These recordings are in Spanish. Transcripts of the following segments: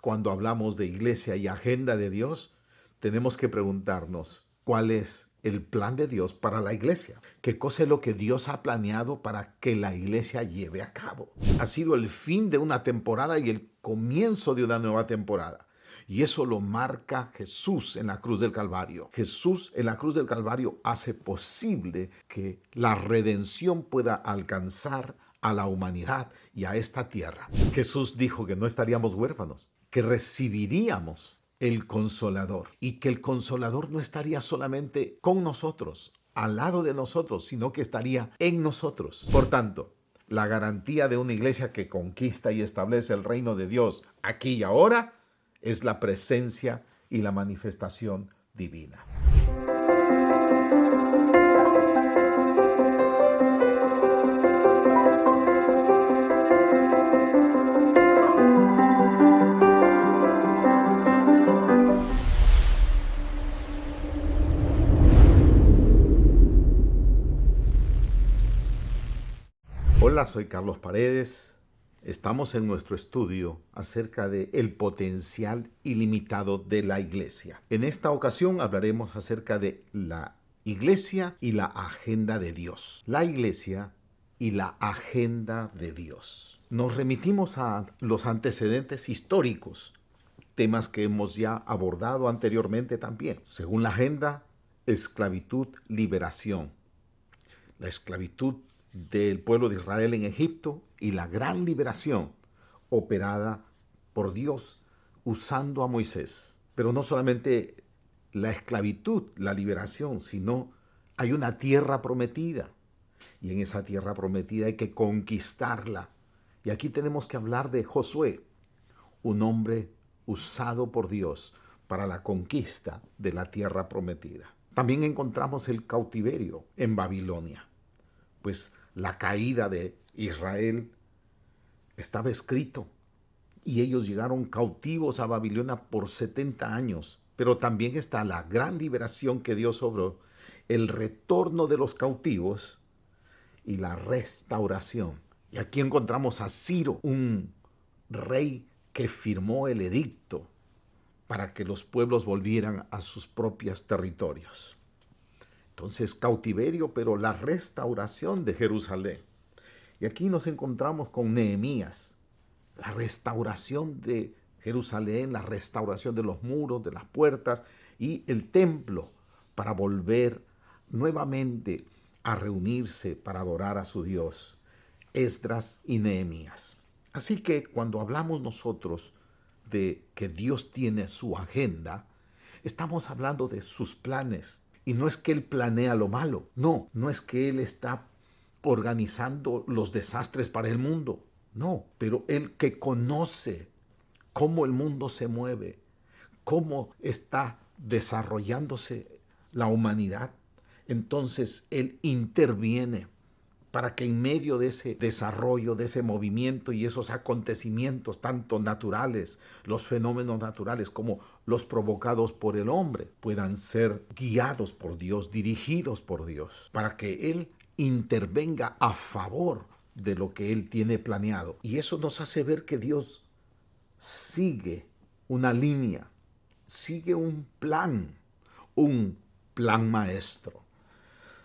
cuando hablamos de iglesia y agenda de Dios, tenemos que preguntarnos cuál es el plan de Dios para la iglesia. ¿Qué cosa es lo que Dios ha planeado para que la iglesia lleve a cabo? Ha sido el fin de una temporada y el comienzo de una nueva temporada. Y eso lo marca Jesús en la cruz del Calvario. Jesús en la cruz del Calvario hace posible que la redención pueda alcanzar a la humanidad y a esta tierra. Jesús dijo que no estaríamos huérfanos, que recibiríamos el Consolador y que el Consolador no estaría solamente con nosotros, al lado de nosotros, sino que estaría en nosotros. Por tanto, la garantía de una iglesia que conquista y establece el reino de Dios aquí y ahora es la presencia y la manifestación divina. Hola, soy Carlos Paredes. Estamos en nuestro estudio acerca de el potencial ilimitado de la iglesia. En esta ocasión hablaremos acerca de la iglesia y la agenda de Dios. La iglesia y la agenda de Dios. Nos remitimos a los antecedentes históricos, temas que hemos ya abordado anteriormente también. Según la agenda, esclavitud, liberación. La esclavitud del pueblo de Israel en Egipto y la gran liberación operada por Dios usando a Moisés. Pero no solamente la esclavitud, la liberación, sino hay una tierra prometida. Y en esa tierra prometida hay que conquistarla. Y aquí tenemos que hablar de Josué, un hombre usado por Dios para la conquista de la tierra prometida. También encontramos el cautiverio en Babilonia. Pues la caída de Israel estaba escrito y ellos llegaron cautivos a Babilonia por 70 años. Pero también está la gran liberación que Dios obró, el retorno de los cautivos y la restauración. Y aquí encontramos a Ciro, un rey que firmó el edicto para que los pueblos volvieran a sus propios territorios. Entonces, cautiverio, pero la restauración de Jerusalén. Y aquí nos encontramos con Nehemías, la restauración de Jerusalén, la restauración de los muros, de las puertas y el templo para volver nuevamente a reunirse para adorar a su Dios. Esdras y Nehemías. Así que cuando hablamos nosotros de que Dios tiene su agenda, estamos hablando de sus planes. Y no es que Él planea lo malo, no es que Él está organizando los desastres para el mundo, no, pero Él que conoce cómo el mundo se mueve, cómo está desarrollándose la humanidad, entonces Él interviene para que en medio de ese desarrollo, de ese movimiento y esos acontecimientos tanto naturales, los fenómenos naturales como los provocados por el hombre, puedan ser guiados por Dios, dirigidos por Dios, para que Él intervenga a favor de lo que Él tiene planeado. Y eso nos hace ver que Dios sigue una línea, sigue un plan maestro.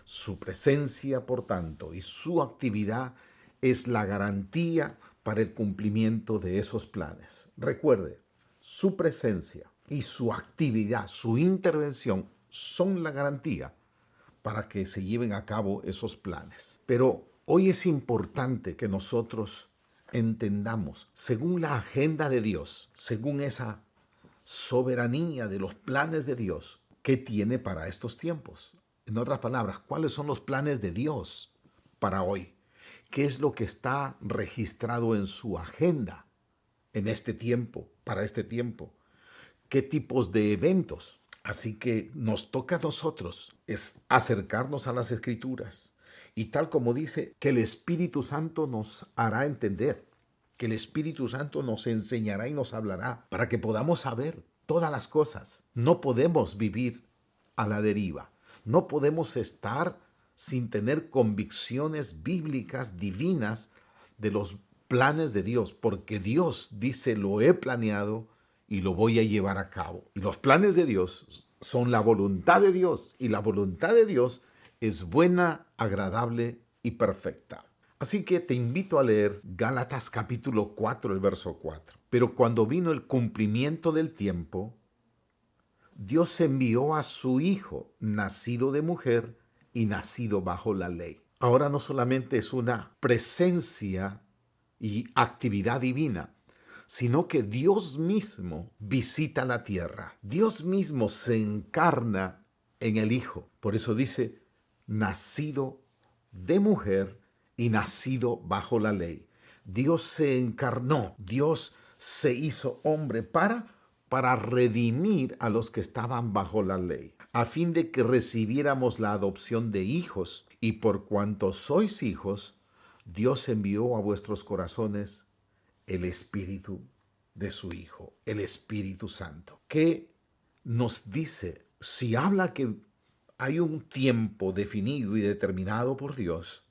Su presencia, por tanto, y su actividad es la garantía para el cumplimiento de esos planes. Recuerde, su presencia y su actividad, su intervención son la garantía para que se lleven a cabo esos planes. Pero hoy es importante que nosotros entendamos, según la agenda de Dios, según esa soberanía de los planes de Dios, ¿qué tiene para estos tiempos? En otras palabras, ¿cuáles son los planes de Dios para hoy? ¿Qué es lo que está registrado en su agenda en este tiempo, para este tiempo? ¿Qué tipos de eventos? Así que nos toca a nosotros es acercarnos a las Escrituras. Y tal como dice, que el Espíritu Santo nos hará entender, que el Espíritu Santo nos enseñará y nos hablará para que podamos saber todas las cosas. No podemos vivir a la deriva. No podemos estar sin tener convicciones bíblicas divinas de los planes de Dios, porque Dios dice, lo he planeado y lo voy a llevar a cabo. Y los planes de Dios son la voluntad de Dios, y la voluntad de Dios es buena, agradable y perfecta. Así que te invito a leer Gálatas capítulo 4, el verso 4. Pero cuando vino el cumplimiento del tiempo, Dios envió a su Hijo, nacido de mujer y nacido bajo la ley. Ahora no solamente es una presencia y actividad divina, sino que Dios mismo visita la tierra. Dios mismo se encarna en el Hijo. Por eso dice, nacido de mujer y nacido bajo la ley. Dios se encarnó, Dios se hizo hombre para redimir a los que estaban bajo la ley, a fin de que recibiéramos la adopción de hijos, y por cuanto sois hijos, Dios envió a vuestros corazones el Espíritu de su Hijo, el Espíritu Santo, que nos dice, si habla que hay un tiempo definido y determinado por Dios,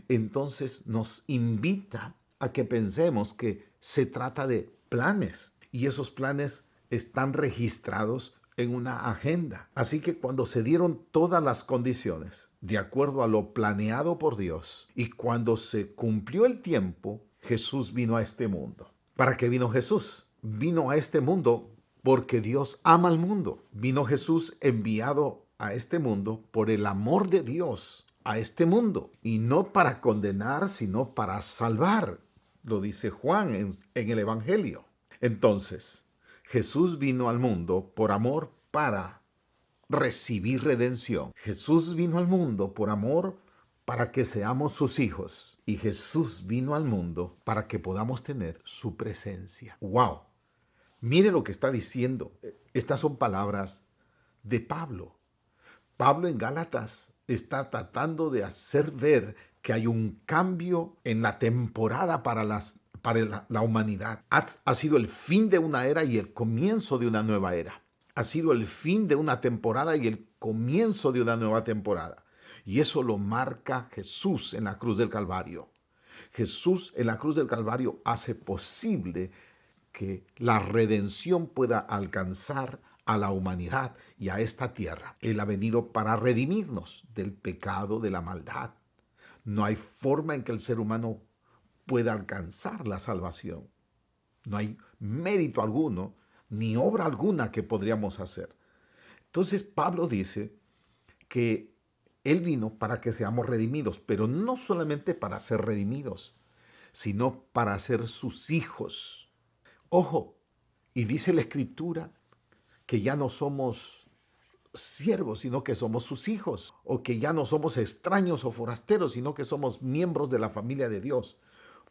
entonces nos invita a que pensemos que se trata de planes, y esos planes están registrados en una agenda. Así que cuando se dieron todas las condiciones de acuerdo a lo planeado por Dios, y cuando se cumplió el tiempo, Jesús vino a este mundo. ¿Para qué vino Jesús? Vino a este mundo porque Dios ama al mundo. Vino Jesús enviado a este mundo por el amor de Dios a este mundo, y no para condenar, sino para salvar. Lo dice Juan en el Evangelio. Entonces, Jesús vino al mundo por amor para recibir redención. Jesús vino al mundo por amor para que seamos sus hijos. Y Jesús vino al mundo para que podamos tener su presencia. ¡Wow! Mire lo que está diciendo. Estas son palabras de Pablo. Pablo en Gálatas está tratando de hacer ver que hay un cambio en la temporada para la humanidad. Ha sido el fin de una era y el comienzo de una nueva era. Ha sido el fin de una temporada y el comienzo de una nueva temporada. Y eso lo marca Jesús en la cruz del Calvario. Jesús en la cruz del Calvario hace posible que la redención pueda alcanzar a la humanidad y a esta tierra. Él ha venido para redimirnos del pecado, de la maldad. No hay forma en que el ser humano pueda alcanzar la salvación. No hay mérito alguno, ni obra alguna que podríamos hacer. Entonces Pablo dice que Él vino para que seamos redimidos, pero no solamente para ser redimidos, sino para ser sus hijos. Ojo, y dice la Escritura que ya no somos siervos, sino que somos sus hijos, o que ya no somos extraños o forasteros, sino que somos miembros de la familia de Dios,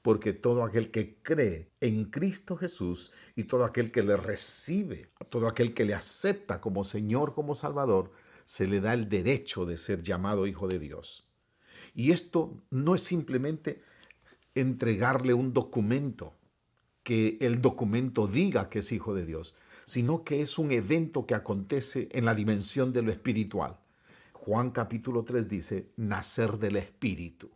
porque todo aquel que cree en Cristo Jesús y todo aquel que le recibe, todo aquel que le acepta como Señor, como Salvador, se le da el derecho de ser llamado hijo de Dios. Y esto no es simplemente entregarle un documento, que el documento diga que es hijo de Dios, sino que es un evento que acontece en la dimensión de lo espiritual. Juan capítulo 3 dice, nacer del Espíritu,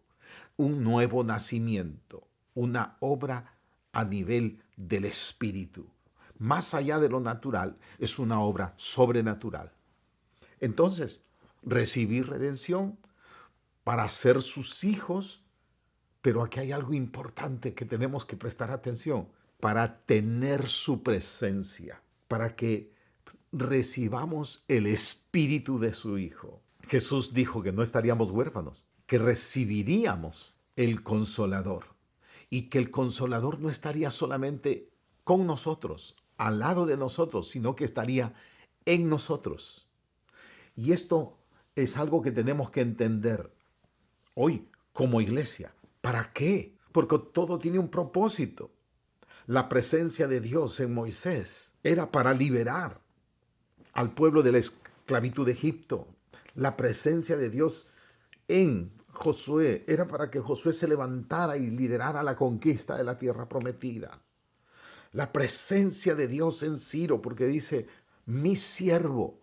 un nuevo nacimiento, una obra a nivel del Espíritu. Más allá de lo natural, es una obra sobrenatural. Entonces, recibir redención para ser sus hijos, pero aquí hay algo importante que tenemos que prestar atención, para tener su presencia, para que recibamos el espíritu de su Hijo. Jesús dijo que no estaríamos huérfanos, que recibiríamos el Consolador, y que el Consolador no estaría solamente con nosotros, al lado de nosotros, sino que estaría en nosotros. Y esto es algo que tenemos que entender hoy como iglesia. ¿Para qué? Porque todo tiene un propósito. La presencia de Dios en Moisés era para liberar al pueblo de la esclavitud de Egipto. La presencia de Dios en Josué era para que Josué se levantara y liderara la conquista de la tierra prometida. La presencia de Dios en Ciro, porque dice, mi siervo.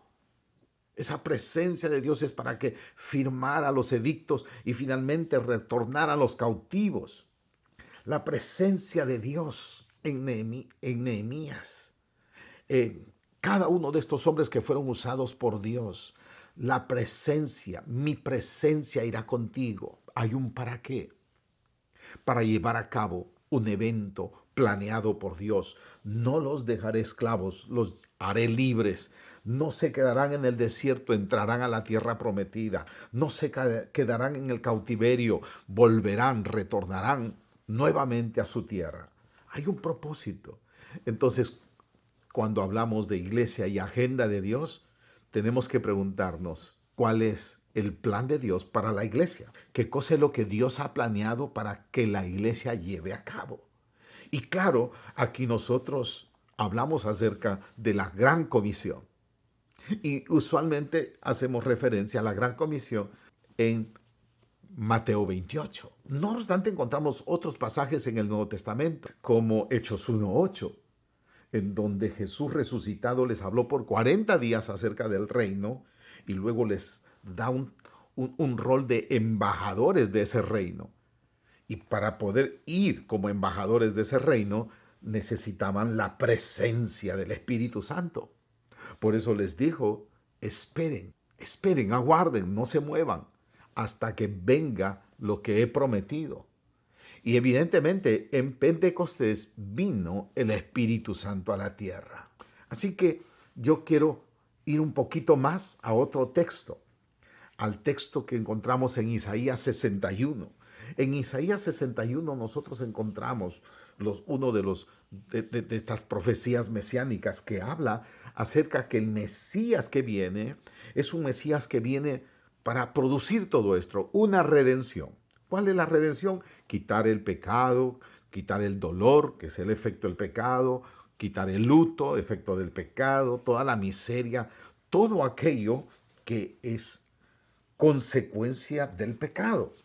Esa presencia de Dios es para que firmara los edictos y finalmente retornara a los cautivos. La presencia de Dios en Nehemías cada uno de estos hombres que fueron usados por Dios, la presencia, mi presencia irá contigo. Hay un para qué. Para llevar a cabo un evento planeado por Dios. No los dejaré esclavos, los haré libres. No se quedarán en el desierto, entrarán a la tierra prometida. No se quedarán en el cautiverio, volverán, retornarán nuevamente a su tierra. Hay un propósito. Entonces, cuando hablamos de iglesia y agenda de Dios, tenemos que preguntarnos cuál es el plan de Dios para la iglesia. ¿Qué cosa es lo que Dios ha planeado para que la iglesia lleve a cabo? Y claro, aquí nosotros hablamos acerca de la gran comisión. Y usualmente hacemos referencia a la gran comisión en Mateo 28. No obstante, encontramos otros pasajes en el Nuevo Testamento, como Hechos 1:8, en donde Jesús resucitado les habló por 40 días acerca del reino y luego les da un rol de embajadores de ese reino. Y para poder ir como embajadores de ese reino, necesitaban la presencia del Espíritu Santo. Por eso les dijo, esperen, esperen, aguarden, no se muevan hasta que venga lo que he prometido. Y evidentemente en Pentecostés vino el Espíritu Santo a la tierra. Así que yo quiero ir un poquito más a otro texto, al texto que encontramos en Isaías 61. En Isaías 61 nosotros encontramos uno de estas profecías mesiánicas que habla acerca que el Mesías que viene es un Mesías que viene para producir todo esto, una redención. ¿Cuál es la redención? Quitar el pecado, quitar el dolor, que es el efecto del pecado, quitar el luto, efecto del pecado, toda la miseria, todo aquello que es consecuencia del pecado.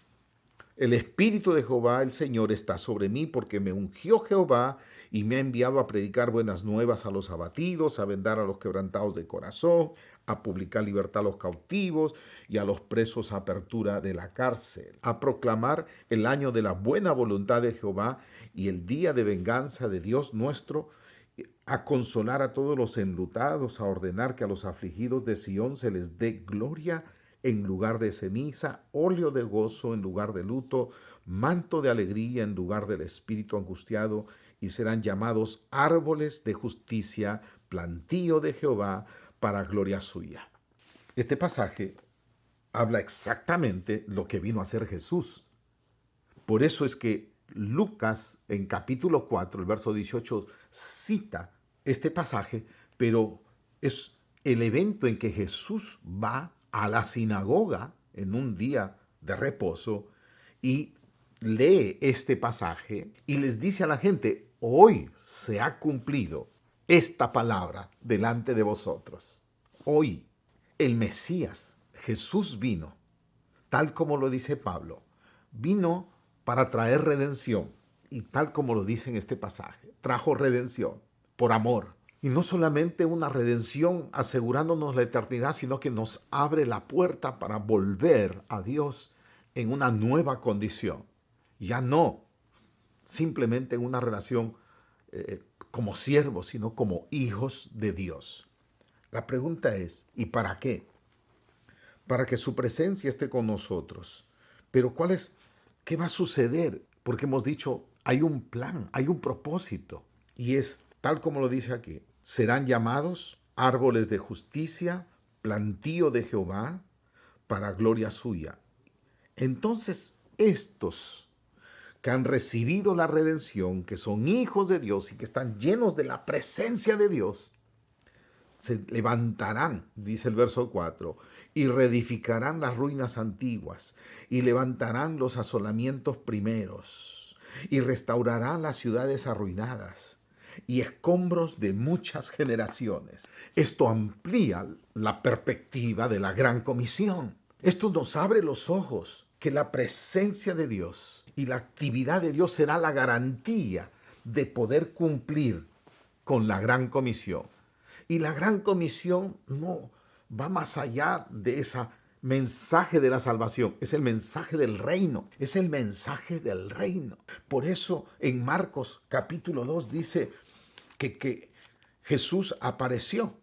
El Espíritu de Jehová, el Señor, está sobre mí porque me ungió Jehová y me ha enviado a predicar buenas nuevas a los abatidos, a vendar a los quebrantados de corazón, a publicar libertad a los cautivos y a los presos apertura de la cárcel, a proclamar el año de la buena voluntad de Jehová y el día de venganza de Dios nuestro, a consolar a todos los enlutados, a ordenar que a los afligidos de Sión se les dé gloria en lugar de ceniza, óleo de gozo en lugar de luto, manto de alegría en lugar del espíritu angustiado, y serán llamados árboles de justicia, plantío de Jehová, para gloria suya. Este pasaje habla exactamente lo que vino a hacer Jesús. Por eso es que Lucas, en capítulo 4, el verso 18, cita este pasaje, pero es el evento en que Jesús va a la sinagoga en un día de reposo y lee este pasaje y les dice a la gente, hoy se ha cumplido esta palabra delante de vosotros. Hoy el Mesías, Jesús vino, tal como lo dice Pablo, vino para traer redención y tal como lo dice en este pasaje, trajo redención por amor. Y no solamente una redención asegurándonos la eternidad, sino que nos abre la puerta para volver a Dios en una nueva condición. Ya no simplemente en una relación como siervos, sino como hijos de Dios. La pregunta es, ¿y para qué? Para que su presencia esté con nosotros. Pero ¿qué va a suceder? Porque hemos dicho, hay un plan, hay un propósito. Y es tal como lo dice aquí. Serán llamados árboles de justicia, plantío de Jehová, para gloria suya. Entonces, estos que han recibido la redención, que son hijos de Dios y que están llenos de la presencia de Dios, se levantarán, dice el verso 4, y reedificarán las ruinas antiguas, y levantarán los asolamientos primeros, y restaurarán las ciudades arruinadas, y escombros de muchas generaciones. Esto amplía la perspectiva de la gran comisión. Esto nos abre los ojos que la presencia de Dios y la actividad de Dios será la garantía de poder cumplir con la gran comisión. Y la gran comisión no va más allá de ese mensaje de la salvación. Es el mensaje del reino. Es el mensaje del reino. Por eso en Marcos capítulo 2 dice que Jesús apareció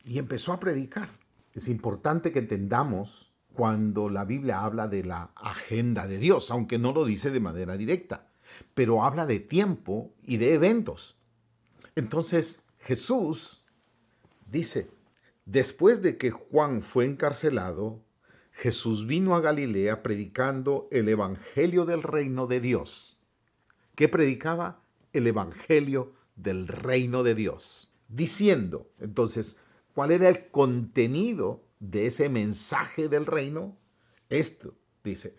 y empezó a predicar. Es importante que entendamos cuando la Biblia habla de la agenda de Dios, aunque no lo dice de manera directa, pero habla de tiempo y de eventos. Entonces Jesús dice, después de que Juan fue encarcelado, Jesús vino a Galilea predicando el evangelio del reino de Dios. ¿Qué predicaba? El evangelio del reino de Dios. Diciendo, entonces, ¿cuál era el contenido de ese mensaje del reino? Esto, dice,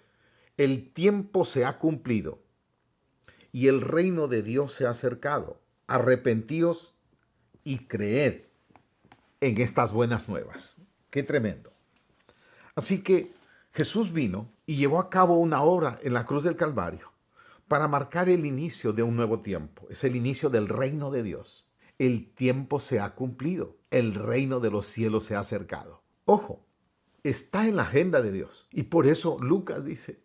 el tiempo se ha cumplido y el reino de Dios se ha acercado. Arrepentíos y creed en estas buenas nuevas. Qué tremendo. Así que Jesús vino y llevó a cabo una obra en la cruz del Calvario para marcar el inicio de un nuevo tiempo. Es el inicio del reino de Dios. El tiempo se ha cumplido. El reino de los cielos se ha acercado. Ojo, está en la agenda de Dios. Y por eso Lucas dice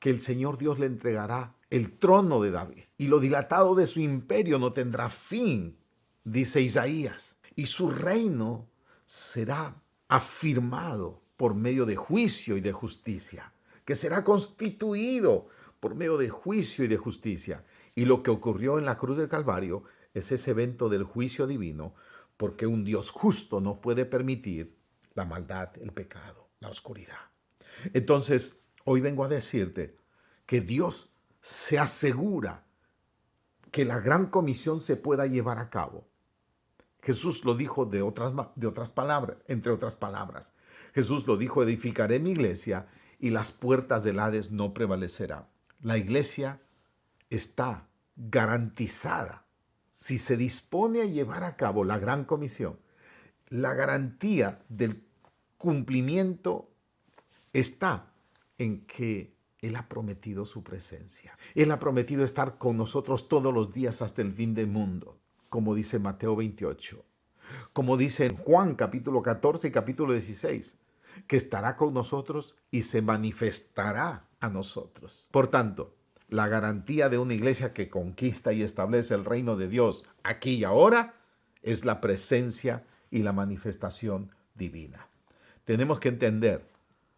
que el Señor Dios le entregará el trono de David. Y lo dilatado de su imperio no tendrá fin, dice Isaías. Y su reino será afirmado por medio de juicio y de justicia, que será constituido por medio de juicio y de justicia. Y lo que ocurrió en la cruz del Calvario es ese evento del juicio divino, porque un Dios justo no puede permitir la maldad, el pecado, la oscuridad. Entonces, hoy vengo a decirte que Dios se asegura que la gran comisión se pueda llevar a cabo. Jesús lo dijo de otras palabras, entre otras palabras. Jesús lo dijo, edificaré mi iglesia y las puertas del Hades no prevalecerán. La iglesia está garantizada. Si se dispone a llevar a cabo la gran comisión, la garantía del cumplimiento está en que Él ha prometido su presencia. Él ha prometido estar con nosotros todos los días hasta el fin del mundo, como dice Mateo 28. Como dice en Juan capítulo 14 y capítulo 16, que estará con nosotros y se manifestará a nosotros. Por tanto, la garantía de una iglesia que conquista y establece el reino de Dios aquí y ahora es la presencia y la manifestación divina. Tenemos que entender,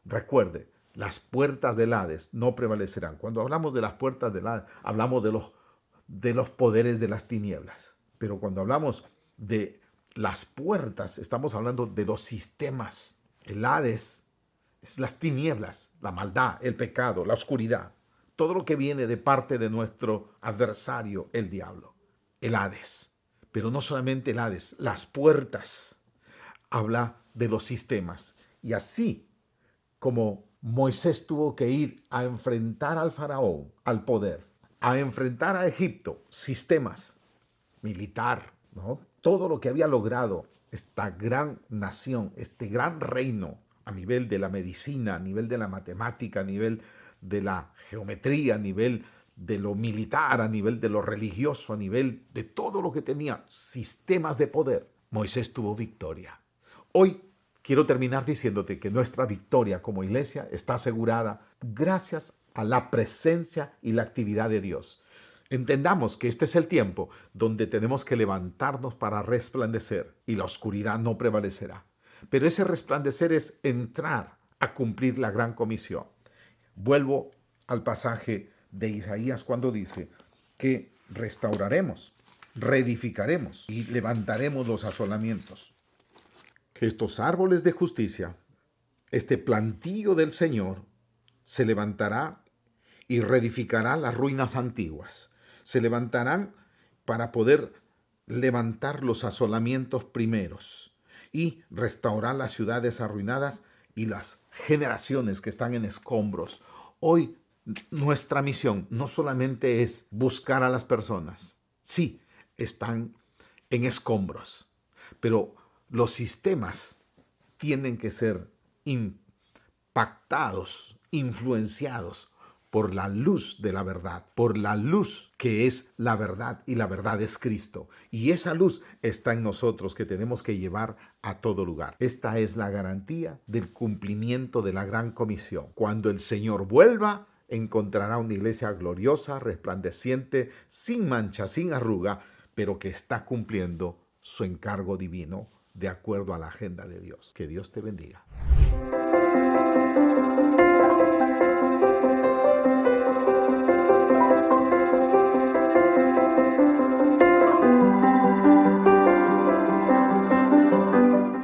recuerde, las puertas del Hades no prevalecerán. Cuando hablamos de las puertas del Hades, hablamos de los poderes de las tinieblas. Pero cuando hablamos de las puertas, estamos hablando de los sistemas. El Hades es las tinieblas, la maldad, el pecado, la oscuridad. Todo lo que viene de parte de nuestro adversario, el diablo. El Hades. Pero no solamente el Hades, las puertas. Habla de los sistemas. Y así como Moisés tuvo que ir a enfrentar al faraón, al poder, a enfrentar a Egipto, sistemas, militar, ¿no? Todo lo que había logrado esta gran nación, este gran reino, a nivel de la medicina, a nivel de la matemática, a nivel de la geometría, a nivel de lo militar, a nivel de lo religioso, a nivel de todo lo que tenía, sistemas de poder, Moisés tuvo victoria. Hoy quiero terminar diciéndote que nuestra victoria como iglesia está asegurada gracias a la presencia y la actividad de Dios. Entendamos que este es el tiempo donde tenemos que levantarnos para resplandecer y la oscuridad no prevalecerá. Pero ese resplandecer es entrar a cumplir la gran comisión. Vuelvo al pasaje de Isaías cuando dice que restauraremos, reedificaremos y levantaremos los asolamientos. Que estos árboles de justicia, este plantío del Señor, se levantará y reedificará las ruinas antiguas. Se levantarán para poder levantar los asolamientos primeros y restaurar las ciudades arruinadas y las generaciones que están en escombros. Hoy nuestra misión no solamente es buscar a las personas. Sí, están en escombros, pero los sistemas tienen que ser impactados, influenciados por la luz de la verdad, por la luz que es la verdad, y la verdad es Cristo. Y esa luz está en nosotros, que tenemos que llevar a todo lugar. Esta es la garantía del cumplimiento de la gran comisión. Cuando el Señor vuelva, encontrará una iglesia gloriosa, resplandeciente, sin mancha, sin arruga, pero que está cumpliendo su encargo divino de acuerdo a la agenda de Dios. Que Dios te bendiga.